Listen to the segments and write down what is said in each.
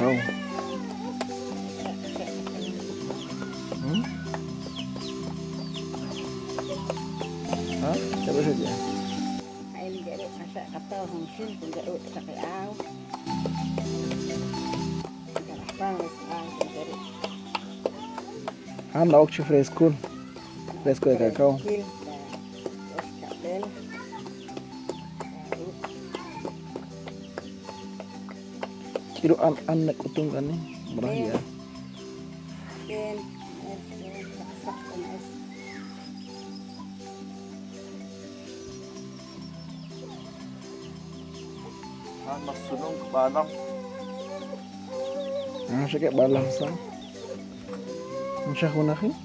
Cacao. Coba saja. Ini jadi masak kapal hongsin pun jadi cacao. Anda ook fresco de cacao. Kiro anak utung kan nih, murah ya. Mas sunong balang. Siya kayak balang sa. Siya kunakin.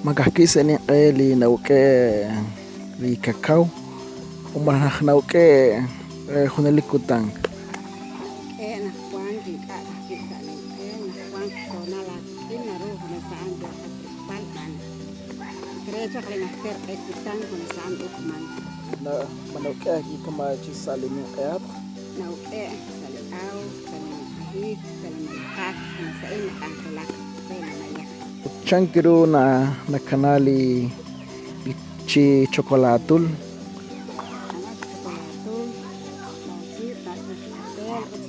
Magkakisa ni li nauke li cacao umarah nauke hunalikutan Na kuang di ka kita ni na kuang kona la na ru na saan do palman krecha kali na ter ikutan na saan ukman na manauke ki kama ci salimi ayat nauke salau salamhi salamha na saan na kalak na ya chankiro na kanali ci chocolatul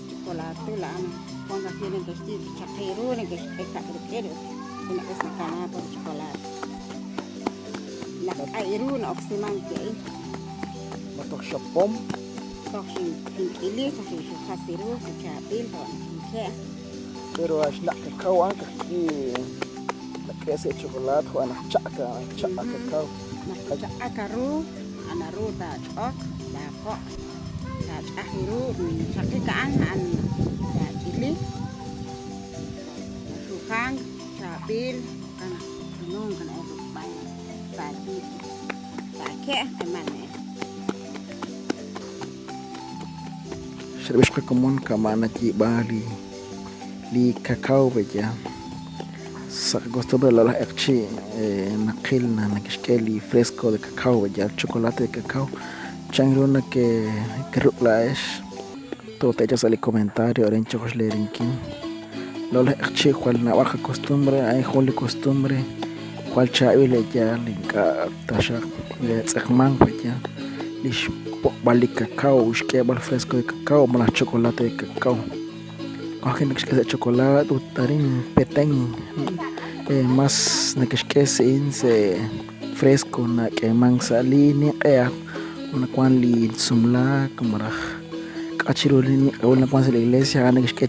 chocolate la ano cuando tienen que estar chakero ne que está pero una esa cana por chocolate la airu na oximan ke matok shopom toxin ili toxin khasiru chabil ton ke pero asna cacao ang ki na kese chocolate ko anak chaka cacao na akaru anaru ta ok da ko ta akhiru chakikan an ta ili sukang chabil kana nung kana ay bay ta ki ta ke amane Service komon kamana ki bali li cacao beja sa costumbre la ekchi nakil na nakishkeli fresco de cacao beja chocolate de cacao changrona que rulaes todo te echas al comentario en chocos lerinkin lola ekchi cual na baja costumbre hay holy costumbre cual chaile ya linka tasha le tsakman beja lish bali cacao ushke bal fresco de cacao mala chocolate de cacao cogen que chocolate utarin peteng más na que se fresco na que man salini una kwan li sumla kamara kachiro ni una kwan la iglesia na que